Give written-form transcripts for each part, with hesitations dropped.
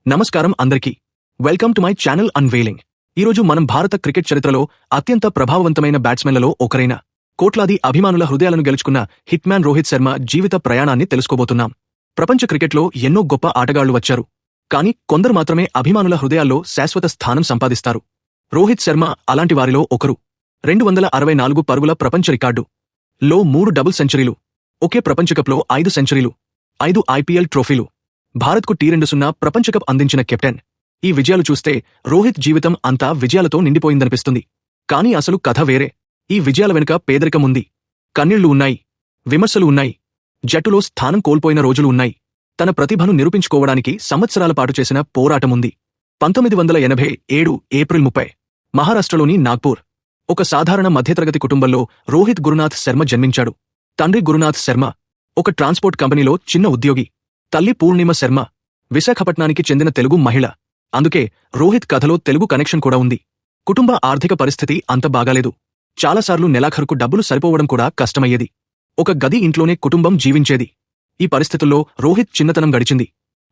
నమస్కారం అందరికీ. Welcome to my channel unveiling. ఈరోజు మనం భారత క్రికెట్ చరిత్రలో అత్యంత ప్రభావవంతమైన బ్యాట్స్మెన్లలో ఒకరైన కోట్లాది అభిమానుల హృదయాలను గెలుచుకున్న హిట్ మ్యాన్ రోహిత్ శర్మ జీవిత ప్రయాణాన్ని తెలుసుకోబోతున్నాం. ప్రపంచ క్రికెట్లో ఎన్నో గొప్ప ఆటగాళ్లు వచ్చారు. కానీ కొందరు మాత్రమే అభిమానుల హృదయాల్లో శాశ్వత స్థానం సంపాదిస్తారు. రోహిత్ శర్మ అలాంటి వారిలో ఒకరు. 264 పరుగుల ప్రపంచ రికార్డు లో 3 డబుల్ సెంచరీలు, ఒకే ప్రపంచకప్లో 5 సెంచరీలు, 5 ఐపీఎల్ ట్రోఫీలు, భారత్కు T20 ప్రపంచకప్ అందించిన కెప్టెన్. ఈ విజయాలు చూస్తే రోహిత్ జీవితం అంతా విజయాలతో నిండిపోయిందనిపిస్తుంది. కానీ అసలు కథ వేరే. ఈ విజయాల వెనుక పేదరికం ఉంది, కన్నీళ్లు ఉన్నాయి, విమర్శలు ఉన్నాయి, జట్టులో స్థానం కోల్పోయిన రోజులు ఉన్నాయి. తన ప్రతిభను నిరూపించుకోవడానికి సంవత్సరాల పాటు చేసిన పోరాటముంది. 1987 ఏప్రిల్ 30 మహారాష్ట్రలోని నాగ్పూర్ ఒక సాధారణ మధ్యతరగతి కుటుంబంలో రోహిత్ గురునాథ్ శర్మ జన్మించాడు. తండ్రి గురునాథ్ శర్మ ఒక ట్రాన్స్పోర్ట్ కంపెనీలో చిన్న ఉద్యోగి. తల్లి పూర్ణిమ శర్మ విశాఖపట్నానికి చెందిన తెలుగు మహిళ. అందుకే రోహిత్ కథలో తెలుగు కనెక్షన్ కూడా ఉంది. కుటుంబ ఆర్థిక పరిస్థితి అంత బాగాలేదు. చాలాసార్లు నెలాఖరుకు డబ్బులు సరిపోవడం కూడా కష్టమయ్యేది. ఒక గది ఇంట్లోనే కుటుంబం జీవించేది. ఈ పరిస్థితుల్లో రోహిత్ చిన్నతనం గడిచింది.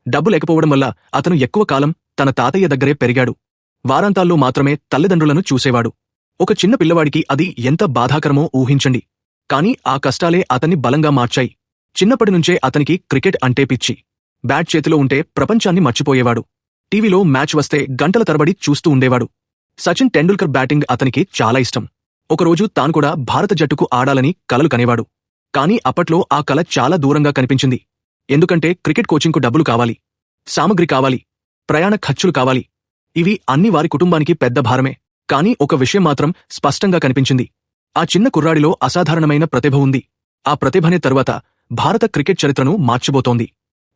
డబ్బు లేకపోవడం వల్ల అతను ఎక్కువ కాలం తన తాతయ్య దగ్గరే పెరిగాడు. వారాంతాల్లో మాత్రమే తల్లిదండ్రులను చూసేవాడు. ఒక చిన్న పిల్లవాడికి అది ఎంత బాధాకరమో ఊహించండి. కానీ ఆ కష్టాలే అతన్ని బలంగా మార్చాయి. చిన్నప్పటినుంచే అతనికి క్రికెట్ అంటే పిచ్చి. బ్యాట్ చేతిలో ఉంటే ప్రపంచాన్ని మర్చిపోయేవాడు. టీవీలో మ్యాచ్ వస్తే గంటల తరబడి చూస్తూ ఉండేవాడు. సచిన్ టెండూల్కర్ బ్యాటింగ్ అతనికి చాలా ఇష్టం. ఒకరోజు తాను కూడా భారత జట్టుకు ఆడాలని కలలు కనేవాడు. కానీ అప్పట్లో ఆ కల చాలా దూరంగా కనిపించింది. ఎందుకంటే క్రికెట్ కోచింగ్కు డబ్బులు కావాలి, సామగ్రి కావాలి, ప్రయాణ ఖర్చులు కావాలి. ఇవి అన్ని వారి కుటుంబానికి పెద్ద భారమే. కానీ ఒక విషయం మాత్రం స్పష్టంగా కనిపించింది. ఆ చిన్న కుర్రాడిలో అసాధారణమైన ప్రతిభ ఉంది. ఆ ప్రతిభనే తరువాత భారత క్రికెట్ చరిత్రను మార్చబోతోంది.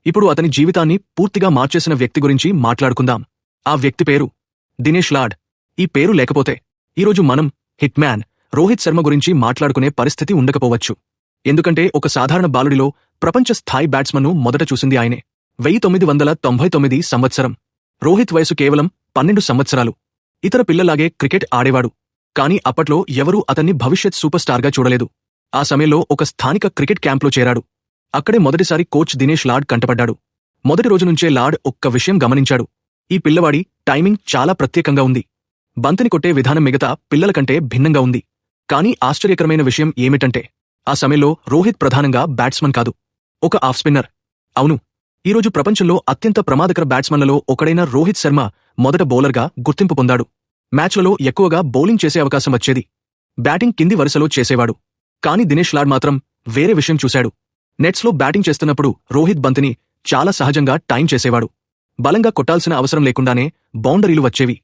ఇప్పుడు అతని జీవితాన్ని పూర్తిగా మార్చేసిన వ్యక్తి గురించి మాట్లాడుకుందాం. ఆ వ్యక్తి పేరు దినేష్ లాడ్. ఈ పేరు లేకపోతే ఈరోజు మనం హిట్ మ్యాన్ రోహిత్ శర్మ గురించి మాట్లాడుకునే పరిస్థితి ఉండకపోవచ్చు. ఎందుకంటే ఒక సాధారణ బాలుడిలో ప్రపంచ స్థాయి బ్యాట్స్మన్ను మొదట చూసింది ఆయనే. 1999 సంవత్సరం. రోహిత్ వయసు కేవలం 12 సంవత్సరాలు. ఇతర పిల్లలాగే క్రికెట్ ఆడేవాడు. కానీ అప్పట్లో ఎవరూ అతన్ని భవిష్యత్ సూపర్ స్టార్గా చూడలేదు. ఆ సమయంలో ఒక స్థానిక క్రికెట్ క్యాంప్లో చేరాడు. అక్కడే మొదటిసారి కోచ్ దినేష్ లాడ్ కంటపడ్డాడు. మొదటి రోజు నుంచే లాడ్ ఒక్క విషయం గమనించాడు. ఈ పిల్లవాడి టైమింగ్ చాలా ప్రత్యేకంగా ఉంది. బంతిని కొట్టే విధానం మిగతా పిల్లల కంటే భిన్నంగా ఉంది. కానీ ఆశ్చర్యకరమైన విషయం ఏమిటంటే ఆ సమయంలో రోహిత్ ప్రధానంగా బ్యాట్స్మన్ కాదు, ఒక ఆఫ్ స్పిన్నర్. అవును, ఈరోజు ప్రపంచంలో అత్యంత ప్రమాదకర బ్యాట్స్మన్లలో ఒకడైన రోహిత్ శర్మ మొదట బౌలర్గా గుర్తింపు పొందాడు. మ్యాచ్లలో ఎక్కువగా బౌలింగ్ చేసే అవకాశం వచ్చేది. బ్యాటింగ్ కింది వరుసలో చేసేవాడు. కానీ దినేష్ లాడ్ మాత్రం వేరే విషయం చూశాడు. నెట్స్లో బ్యాటింగ్ చేస్తున్నప్పుడు రోహిత్ బంతిని చాలా సహజంగా టైం చేసేవాడు. బలంగా కొట్టాల్సిన అవసరం లేకుండానే బౌండరీలు వచ్చేవి.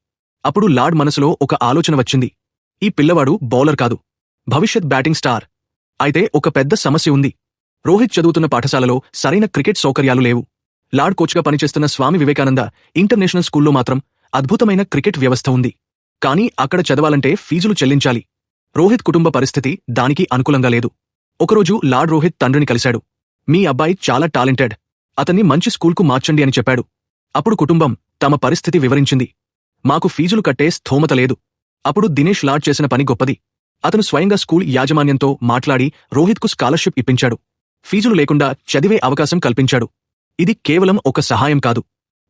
అప్పుడు లాడ్ మనసులో ఒక ఆలోచన వచ్చింది. ఈ పిల్లవాడు బౌలర్ కాదు, భవిష్యత్ బ్యాటింగ్ స్టార్. అయితే ఒక పెద్ద సమస్య ఉంది. రోహిత్ చదువుతున్న పాఠశాలలో సరైన క్రికెట్ సౌకర్యాలు లేవు. లాడ్ కోచ్గా పనిచేస్తున్న స్వామి వివేకానంద ఇంటర్నేషనల్ స్కూల్లో మాత్రం అద్భుతమైన క్రికెట్ వ్యవస్థ ఉంది. కానీ అక్కడ చదవాలంటే ఫీజులు చెల్లించాలి. రోహిత్ కుటుంబ పరిస్థితి దానికి అనుకూలంగా లేదు. ఒకరోజు లాడ్ రోహిత్ తండ్రిని కలిశాడు. మీ అబ్బాయి చాలా టాలెంటెడ్, అతన్ని మంచి స్కూల్కు మార్చండి అని చెప్పాడు. అప్పుడు కుటుంబం తమ పరిస్థితి వివరించింది. మాకు ఫీజులు కట్టే స్థోమత లేదు. అప్పుడు దినేష్ లాడ్ చేసిన పని గొప్పది. అతను స్వయంగా స్కూల్ యాజమాన్యంతో మాట్లాడి రోహిత్కు స్కాలర్షిప్ ఇప్పించాడు. ఫీజులు లేకుండా చదివే అవకాశం కల్పించాడు. ఇది కేవలం ఒక సహాయం కాదు,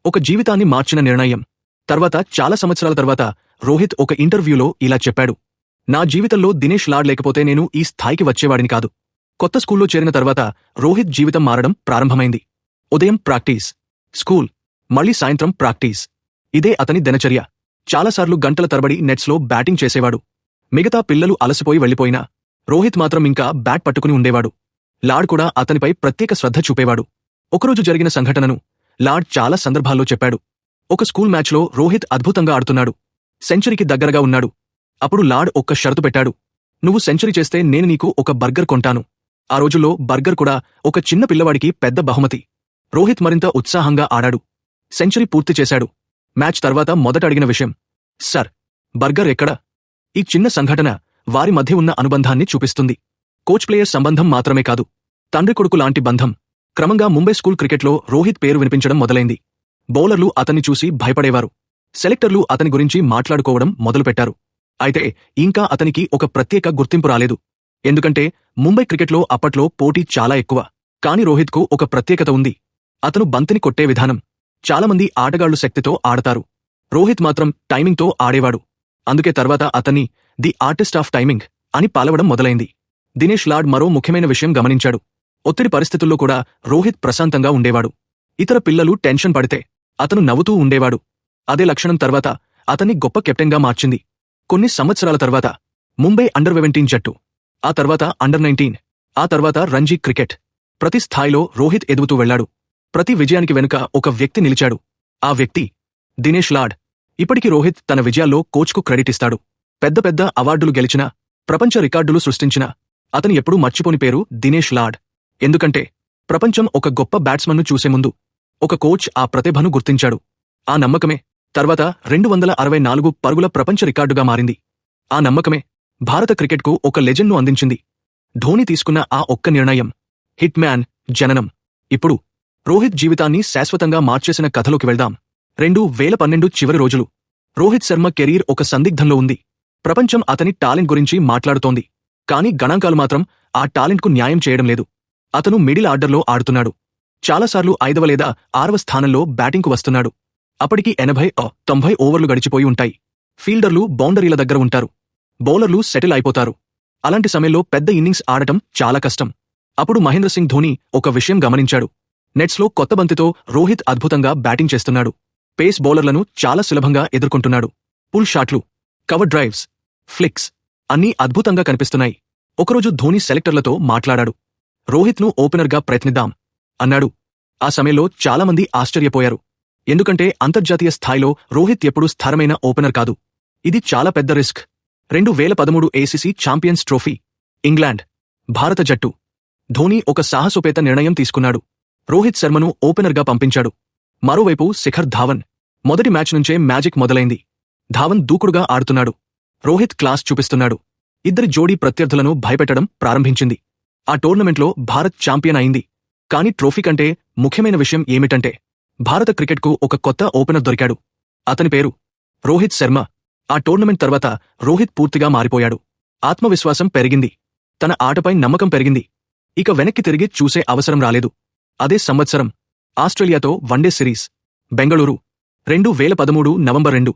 ఒక జీవితాన్ని మార్చిన నిర్ణయం. తర్వాత చాలా సంవత్సరాల తర్వాత రోహిత్ ఒక ఇంటర్వ్యూలో ఇలా చెప్పాడు. నా జీవితంలో దినేష్ లాడ్ లేకపోతే నేను ఈ స్థాయికి వచ్చేవాడిని కాదు. కొత్త స్కూల్లో చేరిన తర్వాత రోహిత్ జీవితం మారడం ప్రారంభమైంది. ఉదయం ప్రాక్టీస్, స్కూల్, మళ్లీ సాయంత్రం ప్రాక్టీస్. ఇదే అతని దినచర్య. చాలాసార్లు గంటల తరబడి నెట్స్లో బ్యాటింగ్ చేసేవాడు. మిగతా పిల్లలు అలసిపోయి వెళ్లిపోయినా రోహిత్ మాత్రం ఇంకా బ్యాట్ పట్టుకుని ఉండేవాడు. లాడ్ కూడా అతనిపై ప్రత్యేక శ్రద్ధ చూపేవాడు. ఒకరోజు జరిగిన సంఘటనను లాడ్ చాలా సందర్భాల్లో చెప్పాడు. ఒక స్కూల్ మ్యాచ్లో రోహిత్ అద్భుతంగా ఆడుతున్నాడు. సెంచరీకి దగ్గరగా ఉన్నాడు. అప్పుడు లాడ్ ఒక్క షరతు పెట్టాడు. నువ్వు సెంచరీ చేస్తే నేను నీకు ఒక బర్గర్ కొంటాను. ఆ రోజుల్లో బర్గర్ కూడా ఒక చిన్న పిల్లవాడికి పెద్ద బహుమతి. రోహిత్ మరింత ఉత్సాహంగా ఆడాడు. సెంచరీ పూర్తి చేశాడు. మ్యాచ్ తర్వాత మొదట అడిగిన విషయం, సర్, బర్గర్ ఎక్కడా? ఈ చిన్న సంఘటన వారి మధ్య ఉన్న అనుబంధాన్ని చూపిస్తుంది. కోచ్ ప్లేయర్ సంబంధం మాత్రమే కాదు, తండ్రి కొడుకు లాంటి బంధం. క్రమంగా ముంబై స్కూల్ క్రికెట్లో రోహిత్ పేరు వినిపించడం మొదలైంది. బౌలర్లు అతన్ని చూసి భయపడేవారు. సెలెక్టర్లు అతని గురించి మాట్లాడుకోవడం మొదలుపెట్టారు. అయితే ఇంకా అతనికి ఒక ప్రత్యేక గుర్తింపు రాలేదు. ఎందుకంటే ముంబై క్రికెట్లో అప్పట్లో పోటీ చాలా ఎక్కువ. కాని రోహిత్కు ఒక ప్రత్యేకత ఉంది. అతను బంతిని కొట్టే విధానం. చాలామంది ఆటగాళ్లు శక్తితో ఆడతారు. రోహిత్ మాత్రం టైమింగ్తో ఆడేవాడు. అందుకే తర్వాత అతన్ని ది ఆర్టిస్ట్ ఆఫ్ టైమింగ్ అని పాలవడం మొదలైంది. దినేష్ లాడ్ మరో ముఖ్యమైన విషయం గమనించాడు. ఒత్తిడి పరిస్థితుల్లో కూడా రోహిత్ ప్రశాంతంగా ఉండేవాడు. ఇతర పిల్లలు టెన్షన్ పడితే అతను నవ్వుతూ ఉండేవాడు. అదే లక్షణం తర్వాత అతన్ని గొప్ప కెప్టెన్గా మార్చింది. కొన్ని సంవత్సరాల తర్వాత ముంబై అండర్-17 జట్టు, ఆ తర్వాత అండర్-19, ఆ తర్వాత రంజీ క్రికెట్, ప్రతి స్థాయిలో రోహిత్ ఎదుగుతూ వెళ్లాడు. ప్రతి విజయానికి వెనుక ఒక వ్యక్తి నిలిచాడు. ఆ వ్యక్తి దినేష్ లాడ్. ఇప్పటికీ రోహిత్ తన విజయాల్లో కోచ్కు క్రెడిట్ ఇస్తాడు. పెద్ద పెద్ద అవార్డులు గెలిచినా, ప్రపంచ రికార్డులు సృష్టించినా అతను ఎప్పుడూ మర్చిపోని పేరు దినేష్ లాడ్. ఎందుకంటే ప్రపంచం ఒక గొప్ప బ్యాట్స్మన్ను చూసే ముందు ఒక కోచ్ ఆ ప్రతిభను గుర్తించాడు. ఆ నమ్మకమే తర్వాత 264 పరుగుల ప్రపంచ రికార్డుగా మారింది. ఆ నమ్మకమే భారత క్రికెట్కు ఒక లెజెండ్ను అందించింది. ధోని తీసుకున్న ఆ ఒక్క నిర్ణయం హిట్ మ్యాన్ జననం. ఇప్పుడు రోహిత్ జీవితాన్ని శాశ్వతంగా మార్చేసిన కథలోకి వెళ్దాం. 2012 చివరి రోజులు. రోహిత్ శర్మ కెరీర్ ఒక సందిగ్ధంలో ఉంది. ప్రపంచం అతని టాలెంట్ గురించి మాట్లాడుతోంది. కానీ గణాంకాలు మాత్రం ఆ టాలెంట్కు న్యాయం చేయడం లేదు. అతను మిడిల్ ఆర్డర్లో ఆడుతున్నాడు. చాలాసార్లు 5వ లేదా 6వ స్థానంలో బ్యాటింగ్కు వస్తున్నాడు. అప్పటికి 80-90 ఓవర్లు గడిచిపోయి ఉంటాయి. ఫీల్డర్లు బౌండరీల దగ్గర ఉంటారు. బౌలర్లు సెటిల్ అయిపోతారు. అలాంటి సమయంలో పెద్ద ఇన్నింగ్స్ ఆడటం చాలా కష్టం. అప్పుడు మహేంద్ర సింగ్ ధోని ఒక విషయం గమనించాడు. నెట్స్లో కొత్త బంతితో రోహిత్ అద్భుతంగా బ్యాటింగ్ చేస్తున్నాడు. పేస్ బౌలర్లను చాలా సులభంగా ఎదుర్కొంటున్నాడు. పుల్ షాట్లు, కవర్ డ్రైవ్స్, ఫ్లిక్స్ అన్నీ అద్భుతంగా కనిపిస్తున్నాయి. ఒకరోజు ధోని సెలెక్టర్లతో మాట్లాడాడు. రోహిత్ను ఓపెనర్గా ప్రయత్నిద్దాం అన్నాడు. ఆ సమయంలో చాలామంది ఆశ్చర్యపోయారు. ఎందుకంటే అంతర్జాతీయ స్థాయిలో రోహిత్ ఎప్పుడూ స్థిరమైన ఓపెనర్ కాదు. ఇది చాలా పెద్ద risk. 2013 ACC champions trophy, England, భారత జట్టు. ధోని ఒక సాహసోపేత నిర్ణయం తీసుకున్నాడు. రోహిత్ శర్మను ఓపెనర్గా పంపించాడు. మరోవైపు శిఖర్ ధావన్. మొదటి మ్యాచ్ నుంచే మ్యాజిక్ మొదలైంది. ధావన్ దూకుడుగా ఆడుతున్నాడు. రోహిత్ క్లాస్ చూపిస్తున్నాడు. ఇద్దరి జోడీ ప్రత్యర్థులను భయపెట్టడం ప్రారంభించింది. ఆ టోర్నమెంట్లో భారత్ ఛాంపియన్ అయింది. కానీ ట్రోఫీ కంటే ముఖ్యమైన విషయం ఏమిటంటే భారత క్రికెట్కు ఒక కొత్త ఓపెనర్ దొరికాడు. అతని పేరు రోహిత్ శర్మ. ఆ టోర్నమెంట్ తర్వాత రోహిత్ పూర్తిగా మారిపోయాడు. ఆత్మవిశ్వాసం పెరిగింది. తన ఆటపై నమ్మకం పెరిగింది. ఇక వెనక్కి తిరిగి చూసే అవసరం రాలేదు. అదే సంవత్సరం ఆస్ట్రేలియాతో వన్డే సిరీస్, బెంగళూరు, 2013 నవంబర్ 2.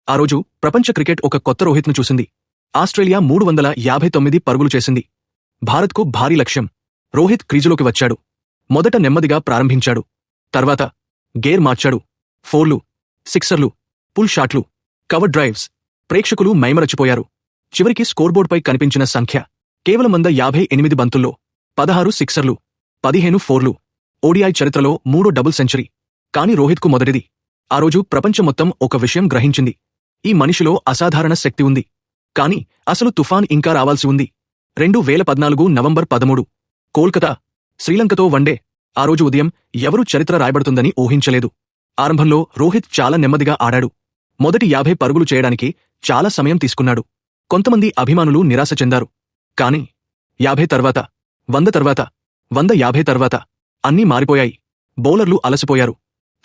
ఆ రోజు ప్రపంచ క్రికెట్ ఒక కొత్త రోహిత్ను చూసింది. ఆస్ట్రేలియా 359 పరుగులు చేసింది. భారత్కు భారీ లక్ష్యం. రోహిత్ క్రీజులోకి వచ్చాడు. మొదట నెమ్మదిగా ప్రారంభించాడు. తర్వాత గేర్ మార్చాడు. ఫోర్లు, సిక్సర్లు, పుల్ షాట్లు, కవర్ డ్రైవ్స్. ప్రేక్షకులు మైమరచిపోయారు. చివరికి స్కోర్బోర్డ్పై కనిపించిన సంఖ్య కేవలం 158 బంతుల్లో 16 సిక్సర్లు, 15 ఫోర్లు. ఓడిఐ చరిత్రలో 3వ డబుల్ సెంచరీ. కాని రోహిత్కు మొదటిది. ఆ రోజు ప్రపంచం మొత్తం ఒక విషయం గ్రహించింది. ఈ మనిషిలో అసాధారణ శక్తి ఉంది. కాని అసలు తుఫాన్ ఇంకా రావాల్సి ఉంది. 2014 నవంబర్ 13. కోల్కతా, శ్రీలంకతో వన్డే. ఆ రోజు ఉదయం ఎవరూ చరిత్ర రాయబడుతుందని ఊహించలేదు. ఆరంభంలో రోహిత్ చాలా నెమ్మదిగా ఆడాడు. మొదటి 50 పరుగులు చేయడానికి చాలా సమయం తీసుకున్నాడు. కొంతమంది అభిమానులు నిరాశ చెందారు. కాని 50 తర్వాత, 100 తర్వాత, 150 తర్వాత అన్నీ మారిపోయాయి. బౌలర్లు అలసిపోయారు.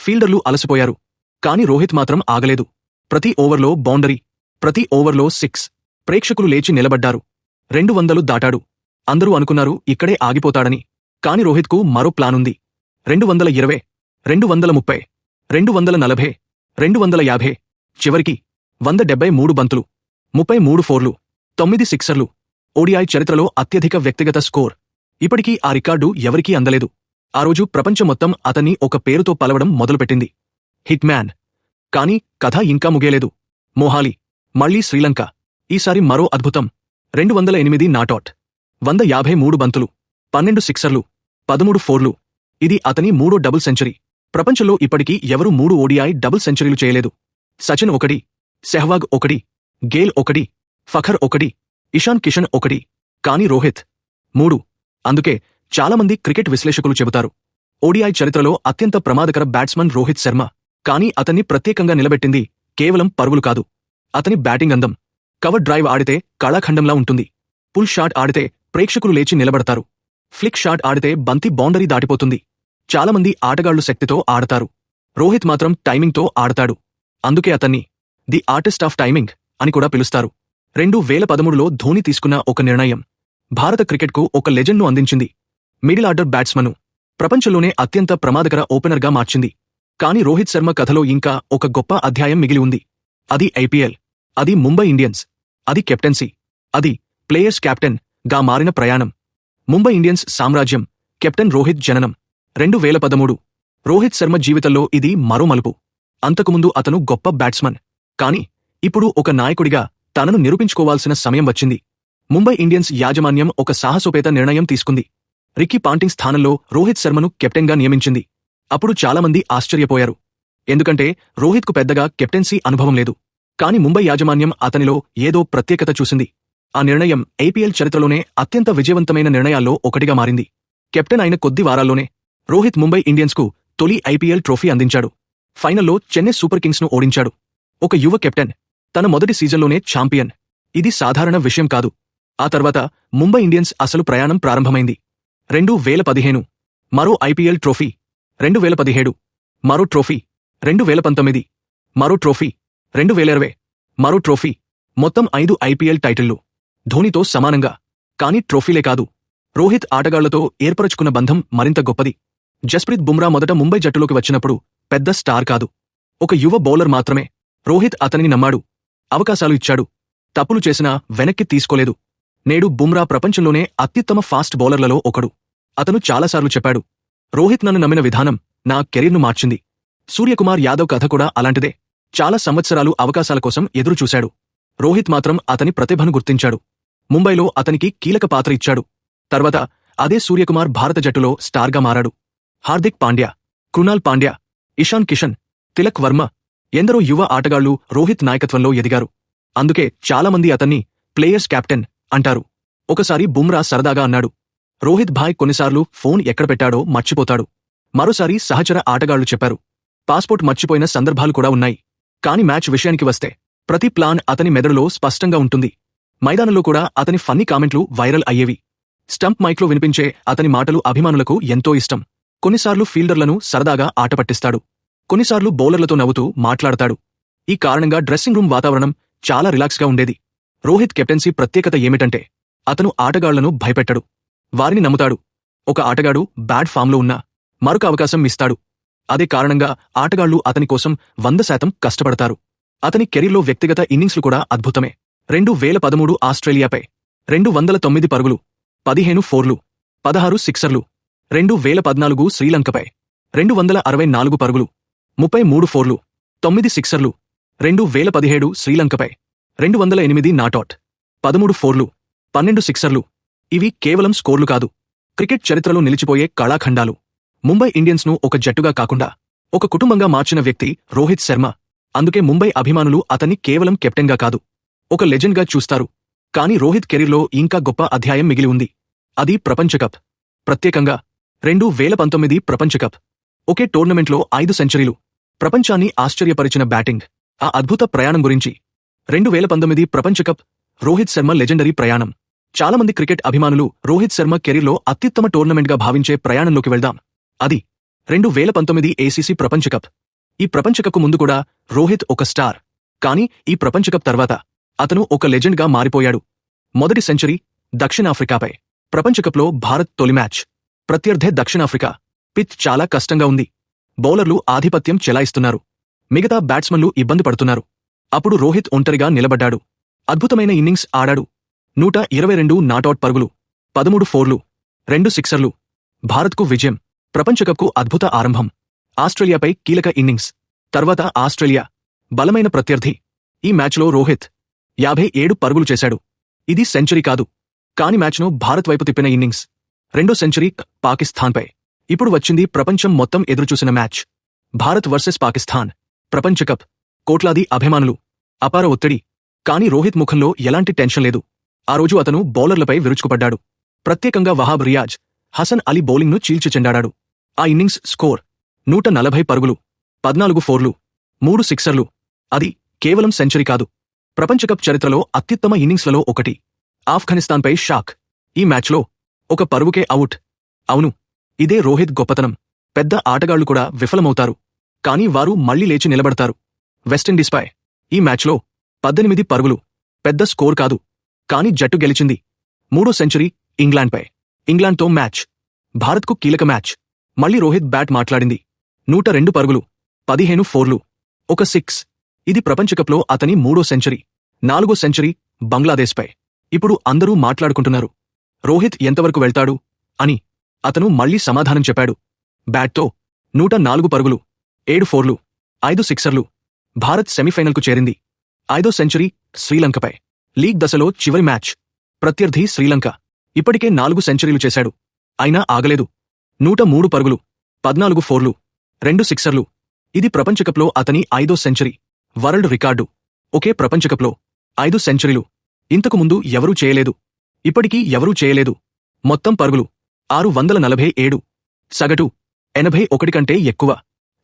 ఫీల్డర్లు అలసిపోయారు. కాని రోహిత్ మాత్రం ఆగలేదు. ప్రతి ఓవర్లో బౌండరీ, ప్రతి ఓవర్లో సిక్స్. ప్రేక్షకులు లేచి నిలబడ్డారు. 200 దాటాడు. అందరూ అనుకున్నారు ఇక్కడే ఆగిపోతాడని. కాని రోహిత్కు మరో ప్లానుంది. 220, 230, 240, 250. చివరికి 173 బంతులు, 33 ఫోర్లు, 9 సిక్సర్లు. ఓడిఐ చరిత్రలో అత్యధిక వ్యక్తిగత స్కోర్. ఇప్పటికీ ఆ రికార్డు ఎవరికీ అందలేదు. ఆ రోజు ప్రపంచం మొత్తం అతన్ని ఒక పేరుతో పలవడం మొదలుపెట్టింది, హిట్ మ్యాన్. కాని కథ ఇంకా ముగియలేదు. మొహాలీ, మళ్లీ శ్రీలంక. ఈసారి మరో అద్భుతం. 208 నాటౌట్, 153 బంతులు, 12 సిక్సర్లు, 13 ఫోర్లు. ఇది అతని 3వ డబుల్ సెంచరీ. ప్రపంచంలో ఇప్పటికీ ఎవరూ 3 ఓడిఐ డబుల్ సెంచరీలు చేయలేదు. సచిన్ 1, సెహ్వాగ్ 1, గేల్ 1, ఫఖర్ 1, ఇషాన్ కిషన్ 1. కాని రోహిత్ 3. అందుకే చాలామంది క్రికెట్ విశ్లేషకులు చెబుతారు ఓడిఐ చరిత్రలో అత్యంత ప్రమాదకర బ్యాట్స్మన్ రోహిత్ శర్మ. కానీ అతన్ని ప్రత్యేకంగా నిలబెట్టింది కేవలం పరుగులు కాదు, అతని బ్యాటింగ్ అందం. కవర్ డ్రైవ్ ఆడితే కళాఖండంలా ఉంటుంది. పుల్ షాట్ ఆడితే ప్రేక్షకులు లేచి నిలబడతారు. ఫ్లిక్ షాట్ ఆడితే బంతి బౌండరీ దాటిపోతుంది. చాలామంది ఆటగాళ్లు శక్తితో ఆడతారు. రోహిత్ మాత్రం టైమింగ్తో ఆడతాడు. అందుకే అతన్ని ది ఆర్టిస్ట్ ఆఫ్ టైమింగ్ అని కూడా పిలుస్తారు. 2013లో ధోని తీసుకున్న ఒక నిర్ణయం భారత క్రికెట్కు ఒక లెజెండ్ను అందించింది. మిడిల్ ఆర్డర్ బ్యాట్స్మన్ను ప్రపంచంలోనే అత్యంత ప్రమాదకర ఓపెనర్గా మార్చింది. కాని రోహిత్ శర్మ కథలో ఇంకా ఒక గొప్ప అధ్యాయం మిగిలి ఉంది. అది ఐపీఎల్, అది ముంబై ఇండియన్స్, అది కెప్టెన్సీ, అది ప్లేయర్స్ కెప్టెన్ గా మారిన ప్రయాణం. ముంబై ఇండియన్స్ సామ్రాజ్యం, కెప్టెన్ రోహిత్ జననం. 2013 రోహిత్ శర్మ జీవితంలో ఇది మరో మలుపు. అంతకుముందు అతను గొప్ప బ్యాట్స్మన్, కాని ఇప్పుడు ఒక నాయకుడిగా తనను నిరూపించుకోవాల్సిన సమయం వచ్చింది. ముంబై ఇండియన్స్ యాజమాన్యం ఒక సాహసోపేత నిర్ణయం తీసుకుంది. రికీ పాంటింగ్ స్థానంలో రోహిత్ శర్మను కెప్టెన్గా నియమించింది. అప్పుడు చాలామంది ఆశ్చర్యపోయారు, ఎందుకంటే రోహిత్కు పెద్దగా కెప్టెన్సీ అనుభవం లేదు. కాని ముంబై యాజమాన్యం అతనిలో ఏదో ప్రత్యేకత చూసింది. ఆ నిర్ణయం ఐపీఎల్ చరిత్రలోనే అత్యంత విజయవంతమైన నిర్ణయాల్లో ఒకటిగా మారింది. కెప్టెన్ అయిన కొద్ది వారాల్లోనే రోహిత్ ముంబై ఇండియన్స్కు తొలి ఐపీఎల్ ట్రోఫీ అందించాడు. ఫైనల్లో చెన్నై సూపర్ కింగ్స్ను ఓడించాడు. ఒక యువ కెప్టెన్, తన మొదటి సీజన్లోనే ఛాంపియన్. ఇది సాధారణ విషయం కాదు. ఆ తర్వాత ముంబై ఇండియన్స్ అసలు ప్రయాణం ప్రారంభమైంది. 2015 మరో ఐపీఎల్ ట్రోఫీ, 2017 మరో ట్రోఫీ, 2019 మరో ట్రోఫీ, 2020 మరో ట్రోఫీ. మొత్తం 5 ఐపీఎల్ టైటిళ్లు, ధోనీతో సమానంగా. కాని ట్రోఫీలే కాదు, రోహిత్ ఆటగాళ్లతో ఏర్పరచుకున్న బంధం మరింత గొప్పది. జస్ప్రీత్ బుమ్రా మొదట ముంబై జట్టులోకి వచ్చినప్పుడు పెద్ద స్టార్ కాదు, ఒక యువ బౌలర్ మాత్రమే. రోహిత్ అతనిని నమ్మాడు, అవకాశాలు ఇచ్చాడు, తప్పులు చేసినా వెనక్కి తీసుకోలేదు. నేడు బుమ్రా ప్రపంచంలోనే అత్యుత్తమ ఫాస్ట్ బౌలర్లలో ఒకడు. అతను చాలాసార్లు చెప్పాడు, రోహిత్ నన్ను నమ్మిన విధానం నా కెరీర్ను మార్చింది. సూర్యకుమార్ యాదవ్ కథ కూడా అలాంటిదే. చాలా సంవత్సరాలు అవకాశాల కోసం ఎదురుచూశాడు. రోహిత్ మాత్రం అతని ప్రతిభను గుర్తించాడు. ముంబైలో అతనికి కీలక పాత్ర ఇచ్చాడు. తర్వాత అదే సూర్యకుమార్ భారత జట్టులో స్టార్గా మారాడు. హార్దిక్ పాండ్యా, కృణాల్ పాండ్యా, ఇషాన్ కిషన్, తిలక్ వర్మ, ఎందరో యువ ఆటగాళ్లు రోహిత్ నాయకత్వంలో ఎదిగారు. అందుకే చాలామంది అతన్ని ప్లేయర్స్ కెప్టెన్ అంటారు. ఒకసారి బుమ్రా సరదాగా అన్నాడు, రోహిత్ భాయ్ కొన్నిసార్లు ఫోన్ ఎక్కడ పెట్టాడో మర్చిపోతాడు. మరోసారి సహచర ఆటగాళ్లు చెప్పారు, పాస్పోర్ట్ మర్చిపోయిన సందర్భాలు కూడా ఉన్నాయి. కాని మ్యాచ్ విషయానికి వస్తే ప్రతి ప్లాన్ అతని మెదడులో స్పష్టంగా ఉంటుంది. మైదానంలో కూడా అతని ఫన్నీ కామెంట్లు వైరల్ అయ్యేవి. స్టంప్ మైక్లో వినిపించే అతని మాటలు అభిమానులకు ఎంతో ఇష్టం. కొన్నిసార్లు ఫీల్డర్లను సరదాగా ఆటపట్టిస్తాడు, కొన్నిసార్లు బౌలర్లతో నవ్వుతూ మాట్లాడతాడు. ఈ కారణంగా డ్రెస్సింగ్ రూమ్ వాతావరణం చాలా రిలాక్స్గా ఉండేది. రోహిత్ కెప్టెన్సీ ప్రత్యేకత ఏమిటంటే అతను ఆటగాళ్లను భయపెట్టడు, వారిని నమ్ముతాడు. ఒక ఆటగాడు బ్యాడ్ ఫామ్లో ఉన్నా మరొక అవకాశం ఇస్తాడు. అదే కారణంగా ఆటగాళ్లు అతని కోసం 100% కష్టపడతారు. అతని కెరీర్లో వ్యక్తిగత ఇన్నింగ్స్లు కూడా అద్భుతమే. 2013 ఆస్ట్రేలియాపై 209 పరుగులు, 15 ఫోర్లు, 16 సిక్సర్లు. 2014 శ్రీలంకపై 264 పరుగులు, 33 ఫోర్లు, 9 సిక్సర్లు. 2017 శ్రీలంకపై 208 నాటౌట్, 13 ఫోర్లు, 12 సిక్సర్లు. ఇవి కేవలం స్కోర్లు కాదు, క్రికెట్ చరిత్రలో నిలిచిపోయే కళాఖండాలు. ముంబై ఇండియన్స్ను ఒక జట్టుగా కాకుండా ఒక కుటుంబంగా మార్చిన వ్యక్తి రోహిత్ శర్మ. అందుకే ముంబై అభిమానులు అతన్ని కేవలం కెప్టెన్గా కాదు, ఒక లెజెండ్గా చూస్తారు. కాని రోహిత్ కెరీర్లో ఇంకా గొప్ప అధ్యాయం మిగిలి ఉంది. అది ప్రపంచకప్. ప్రత్యేకంగా 2019 ప్రపంచకప్. ఒకే టోర్నమెంట్లో 5 సెంచరీలు, ప్రపంచాన్ని ఆశ్చర్యపరిచిన బ్యాటింగ్. ఆ అద్భుత ప్రయాణం గురించి. 2019 ప్రపంచకప్ రోహిత్ శర్మ లెజెండరీ ప్రయాణం. చాలామంది క్రికెట్ అభిమానులు రోహిత్ శర్మ కెరీర్లో అత్యుత్తమ టోర్నమెంట్గా భావించే ప్రయాణంలోకి వెళ్దాం. అది 2019 ఏసీసీ ప్రపంచకప్. ఈ ప్రపంచకప్కు ముందు కూడా రోహిత్ ఒక స్టార్, కానీ ఈ ప్రపంచకప్ తర్వాత అతను ఒక లెజెండ్గా మారిపోయాడు. మొదటి సెంచరీ దక్షిణాఫ్రికాపై. ప్రపంచకప్లో భారత్ తొలి మ్యాచ్. ప్రత్యర్థే దక్షిణాఫ్రికా. పిచ్ చాలా కష్టంగా ఉంది. బౌలర్లు ఆధిపత్యం చెలాయిస్తున్నారు, మిగతా బ్యాట్స్మన్లు ఇబ్బంది పడుతున్నారు. అప్పుడు రోహిత్ ఒంటరిగా నిలబడ్డాడు. అద్భుతమైన ఇన్నింగ్స్ ఆడాడు. 122 నాటౌట్ పరుగులు, 13 ఫోర్లు, 2 సిక్సర్లు. భారత్కు విజయం. ప్రపంచకప్కు అద్భుత ఆరంభం. ఆస్ట్రేలియాపై కీలక ఇన్నింగ్స్. తర్వాత ఆస్ట్రేలియా, బలమైన ప్రత్యర్థి. ఈ మ్యాచ్లో రోహిత్ 57 పరుగులు చేశాడు. ఇది సెంచరీ కాదు, కాని మ్యాచ్ను భారత్ వైపు తిప్పిన ఇన్నింగ్స్. రెండో సెంచరీ పాకిస్తాన్పై. ఇప్పుడు వచ్చింది ప్రపంచం మొత్తం ఎదురుచూసిన మ్యాచ్. భారత్ వర్సెస్ పాకిస్తాన్. ప్రపంచకప్. కోట్లాది అభిమానులు, అపార ఒత్తిడి. కాని రోహిత్ ముఖంలో ఎలాంటి టెన్షన్ లేదు. ఆ రోజు అతను బౌలర్లపై విరుచుకుపడ్డాడు. ప్రత్యేకంగా వహాబ్ రియాజ్, హసన్ అలీ బౌలింగ్ను చీల్చిచెండాడాడు. ఆ ఇన్నింగ్స్ స్కోర్ 140 పరుగులు, 14 ఫోర్లు, 3 సిక్సర్లు. అది కేవలం సెంచరీ కాదు, ప్రపంచకప్ చరిత్రలో అత్యుత్తమ ఇన్నింగ్స్లలో ఒకటి. ఆఫ్ఘనిస్తాన్పై షాక్. ఈ మ్యాచ్లో ఒక పరుగుకే అవుట్. అవును, ఇదే రోహిత్ గొప్పతనం. పెద్ద ఆటగాళ్లు కూడా విఫలమవుతారు, కానీ వారు మళ్లీ లేచి నిలబడతారు. వెస్టిండీస్పై. ఈ మ్యాచ్లో 18 పరుగులు. పెద్ద స్కోర్ కాదు, కాని జట్టు గెలిచింది. మూడో సెంచరీ ఇంగ్లాండ్పై. ఇంగ్లాండ్తో మ్యాచ్. భారత్కు కీలక మ్యాచ్. మళ్లీ రోహిత్ బ్యాట్ మాట్లాడింది. 102 పరుగులు, 15 ఫోర్లు, ఒక 6. ఇది ప్రపంచకప్లో అతని 3వ సెంచరీ, 4వ సెంచరీ బంగ్లాదేశ్పై. ఇప్పుడు అందరూ మాట్లాడుకుంటున్నారు, రోహిత్ ఎంతవరకు వెళ్తాడు అని. అతను మళ్లీ సమాధానం చెప్పాడు. బ్యాట్తో 104 పరుగులు, 7 ఫోర్లు, 5 సిక్సర్లు. భారత్ సెమీఫైనల్కు చేరింది. 5వ సెంచరీ శ్రీలంకపై. లీగ్ దశలో చివరి మ్యాచ్. ప్రత్యర్థి శ్రీలంక. ఇప్పటికే 4 సెంచరీలు చేశాడు. అయినా ఆగలేదు. 103 పరుగులు, 14 ఫోర్లు, 2 సిక్సర్లు. ఇది ప్రపంచకప్లో అతని 5వ సెంచరీ, వరల్డ్ రికార్డు. ఒకే ప్రపంచకప్లో 5 సెంచరీలు. ఇంతకు ముందు ఎవరూ చేయలేదు. ఇప్పటికీ ఎవరూ చేయలేదు. మొత్తం పరుగులు 647, సగటు 81 కంటే ఎక్కువ.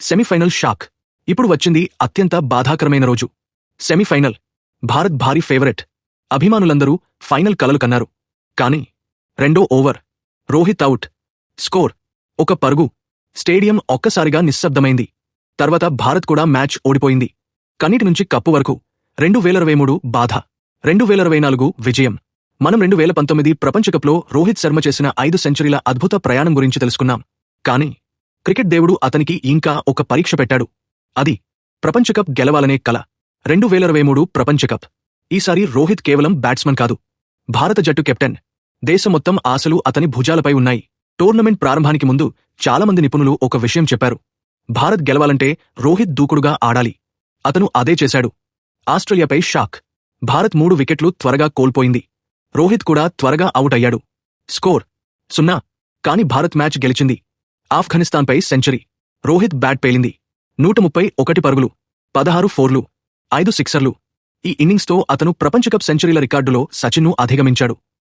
Semi-final shock. ఇప్పుడు వచ్చింది అత్యంత బాధాకరమైన రోజు. సెమీఫైనల్. భారత్ భారీ ఫేవరెట్. అభిమానులందరూ ఫైనల్ కలలు కన్నారు. కానీ రెండో ఓవర్, రోహిత్ అవుట్. స్కోర్ 1 పరుగు. స్టేడియం ఒక్కసారిగా నిశ్శబ్దమైంది. తర్వాత భారత్ కూడా మ్యాచ్ ఓడిపోయింది. కన్నీటి నుంచి కప్పు వరకు. 2023 బాధ, 2024 విజయం. మనం 2019 ప్రపంచకప్లో రోహిత్ శర్మ చేసిన 5 సెంచరీల అద్భుత ప్రయాణం గురించి తెలుసుకున్నాం. కానీ క్రికెట్ దేవుడు అతనికి ఇంకా ఒక పరీక్ష పెట్టాడు. అది ప్రపంచకప్ గెలవాలనే కల. 2023 ప్రపంచకప్. ఈసారి రోహిత్ కేవలం బ్యాట్స్మన్ కాదు, భారత జట్టు కెప్టెన్. దేశం మొత్తం ఆశలు అతని భుజాలపై ఉన్నాయి. టోర్నమెంట్ ప్రారంభానికి ముందు చాలామంది నిపుణులు ఒక విషయం చెప్పారు. భారత్ గెలవాలంటే రోహిత్ దూకుడుగా ఆడాలి. అతను అదే చేశాడు. ఆస్ట్రేలియాపై షాక్. భారత్ 3 వికెట్లు త్వరగా కోల్పోయింది. రోహిత్ కూడా త్వరగా అవుట్ అయ్యాడు. స్కోర్ 0. కాని భారత్ మ్యాచ్ గెలిచింది. ఆఫ్ఘనిస్తాన్పై సెంచరీ. రోహిత్ బ్యాట్ పేలింది. 131 పరుగులు, 16 ఫోర్లు, 5 సిక్సర్లు. ఈ ఇన్నింగ్స్తో అతను ప్రపంచకప్ సెంచరీల రికార్డులో సచిన్ను అధిగమించాడు.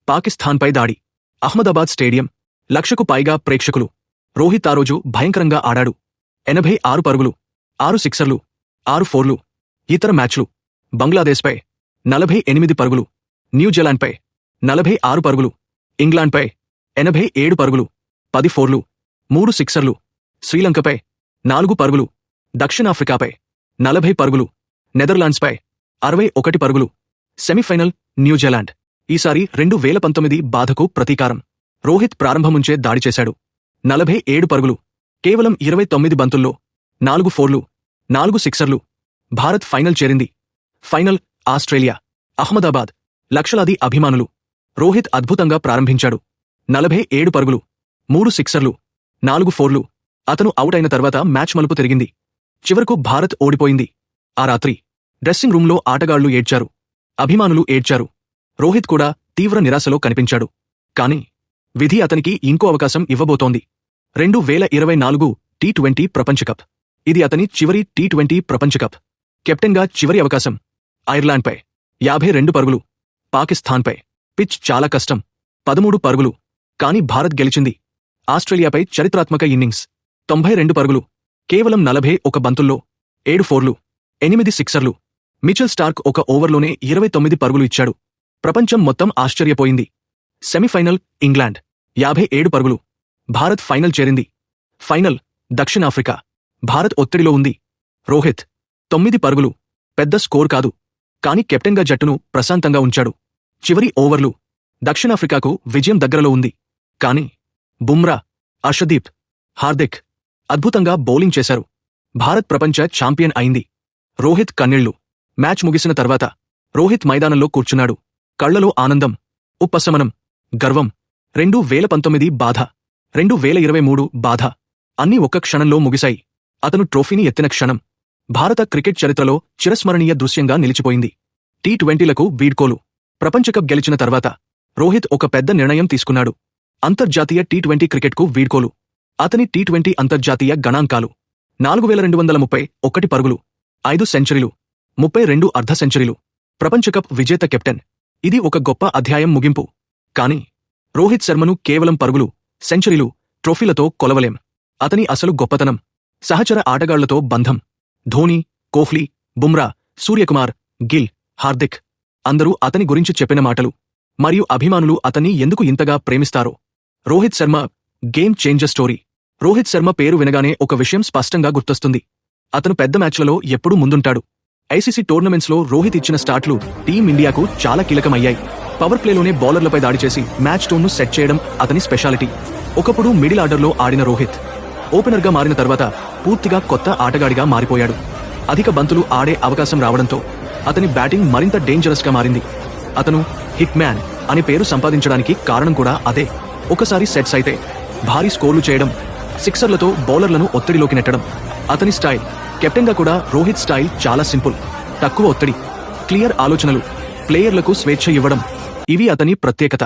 పాకిస్తాన్పై దాడి. అహ్మదాబాద్ స్టేడియం. 1,00,000కు పైగా ప్రేక్షకులు. రోహిత్ ఆ రోజు భయంకరంగా ఆడాడు. 86 పరుగులు, 6 సిక్సర్లు, 6 ఫోర్లు. ఇతర మ్యాచ్లు. బంగ్లాదేశ్పై 48 పరుగులు, న్యూజిలాండ్పై 46 పరుగులు, ఇంగ్లాండ్పై 87 పరుగులు, 10 ఫోర్లు, 3 సిక్సర్లు. శ్రీలంకపై 4 పరుగులు, దక్షిణాఫ్రికాపై 40 పరుగులు, నెదర్లాండ్స్పై 61 పరుగులు. Semi-final New Zealand. ఈసారి 2019 బాధకు ప్రతీకారం. రోహిత్ ప్రారంభముంచే దాడి చేశాడు. 47 పరుగులు, కేవలం 29 బంతుల్లో 4 ఫోర్లు, 4 సిక్సర్లు. భారత్ ఫైనల్ చేరింది. Final Australia, Ahmedabad. లక్షలాది అభిమానులు. రోహిత్ అద్భుతంగా ప్రారంభించాడు. 47 పరుగులు, 3 సిక్సర్లు, 4 ఫోర్లు. అతను అవుట్ అయిన తర్వాత మ్యాచ్ మలుపు తిరిగింది. చివరకు భారత్ ఓడిపోయింది. ఆ రాత్రి డ్రెస్సింగ్ రూంలో ఆటగాళ్లు ఏడ్చారు, అభిమానులు ఏడ్చారు. రోహిత్ కూడా తీవ్ర నిరాశలో కనిపించాడు. కాని విధి అతనికి ఇంకో అవకాశం ఇవ్వబోతోంది. 2024 టీ20 ప్రపంచకప్. ఇది అతని చివరి టీ20 ప్రపంచకప్. కెప్టెన్గా చివరి అవకాశం. ఐర్లాండ్పై 52 పరుగులు. పాకిస్తాన్పై పిచ్ చాలా కష్టం. 13 పరుగులు. కాని భారత్ గెలిచింది. ఆస్ట్రేలియాపై చరిత్రాత్మక ఇన్నింగ్స్. 92 పరుగులు, కేవలం 41 బంతుల్లో 7 ఫోర్లు, 8 సిక్సర్లు. మిచెల్ స్టార్క్ 1 ఓవర్లోనే 29 పరుగులు ఇచ్చాడు. ప్రపంచం మొత్తం ఆశ్చర్యపోయింది. Semi-final England. 57 పరుగులు. భారత్ ఫైనల్ చేరింది. ఫైనల్ దక్షిణాఫ్రికా. భారత్ ఒత్తిడిలో ఉంది. రోహిత్ 9 పరుగులు. పెద్ద స్కోర్ కాదు, కాని కెప్టెన్గా జట్టును ప్రశాంతంగా ఉంచాడు. చివరి ఓవర్లు. దక్షిణాఫ్రికాకు విజయం దగ్గరలో ఉంది. కాని బుమ్రా, అర్షదీప్, హార్దిక్ అద్భుతంగా బౌలింగ్ చేశారు. భారత్ ప్రపంచ ఛాంపియన్ అయింది. రోహిత్ కన్నీళ్లు. మ్యాచ్ ముగిసిన తర్వాత రోహిత్ మైదానంలో కూర్చున్నాడు. కళ్లలో ఆనందం, ఉపశమనం, గర్వం. 2019 బాధ, 2023 బాధ. అన్నీ ఒక్క క్షణంలో ముగిశాయి. అతను ట్రోఫీని ఎత్తిన క్షణం భారత క్రికెట్ చరిత్రలో చిరస్మరణీయ దృశ్యంగా నిలిచిపోయింది. టీ20లకు వీడ్కోలు. ప్రపంచకప్ గెలిచిన తర్వాత రోహిత్ ఒక పెద్ద నిర్ణయం తీసుకున్నాడు. అంతర్జాతీయ టీ20 క్రికెట్కు వీడ్కోలు. అతని టీ20 అంతర్జాతీయ గణాంకాలు: 4231 పరుగులు, 5 సెంచరీలు, 32 అర్ధ సెంచరీలు. ప్రపంచకప్ విజేత కెప్టెన్. ఇది ఒక గొప్ప అధ్యాయం ముగింపు. కాని రోహిత్ శర్మను కేవలం పరుగులు, సెంచరీలు, ట్రోఫీలతో కొలవలేం. అతని అసలు గొప్పతనం సహచర ఆటగాళ్లతో బంధం. ధోనీ, కోహ్లీ, బుమ్రా, సూర్యకుమార్, గిల్, హార్దిక్ అందరూ అతని గురించి చెప్పిన మాటలు. మరియు అభిమానులు అతన్ని ఎందుకు ఇంతగా ప్రేమిస్తారో. Rohit Sharma game changer story. Rohit Sharma పేరు వినగానే ఒక విషయం స్పష్టంగా గుర్తొస్తుంది. అతను పెద్ద మ్యాచ్లలో ఎప్పుడూ ముందుంటాడు. ఐసీసీ టోర్నమెంట్స్లో రోహిత్ ఇచ్చిన స్టార్ట్లు టీమిండియాకు చాలా కీలకమయ్యాయి. పవర్ ప్లేలోనే బౌలర్లపై దాడి చేసి మ్యాచ్ టోన్ను సెట్ చేయడం అతని స్పెషాలిటీ. ఒకప్పుడు మిడిల్ ఆర్డర్లో ఆడిన రోహిత్ ఓపెనర్గా మారిన తర్వాత పూర్తిగా కొత్త ఆటగాడిగా మారిపోయాడు. అధిక బంతులు ఆడే అవకాశం రావడంతో అతని బ్యాటింగ్ మరింత డేంజరస్గా మారింది. అతను హిట్ మ్యాన్ అనే పేరు సంపాదించడానికి కారణం కూడా అదే. ఒకసారి సెట్స్ అయితే భారీ స్కోర్లు చేయడం, సిక్సర్లతో బౌలర్లను ఒత్తిడిలోకి నెట్టడం అతని స్టైల్. కెప్టెన్గా కూడా రోహిత్ స్టైల్ చాలా సింపుల్, తక్కువ ఒత్తిడి, క్లియర్ ఆలోచనలు, ప్లేయర్లకు స్వేచ్ఛ ఇవ్వడం ఇవి అతని ప్రత్యేకత.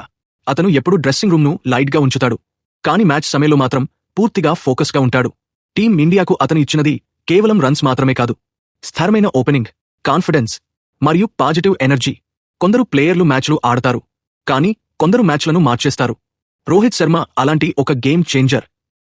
అతను ఎప్పుడూ డ్రెస్సింగ్ రూమ్ను లైట్గా ఉంచుతాడు, కానీ మ్యాచ్ సమయంలో మాత్రం పూర్తిగా ఫోకస్గా ఉంటాడు. టీం ఇండియాకు అతను ఇచ్చినది కేవలం రన్స్ మాత్రమే కాదు, స్థిరమైన ఓపెనింగ్, కాన్ఫిడెన్స్ మరియు పాజిటివ్ ఎనర్జీ. కొందరు ప్లేయర్లు మ్యాచ్లు ఆడతారు, కానీ కొందరు మ్యాచ్లను మార్చేస్తారు. రోహిత్ శర్మ అలాంటి ఒక గేమ్ చేంజర్.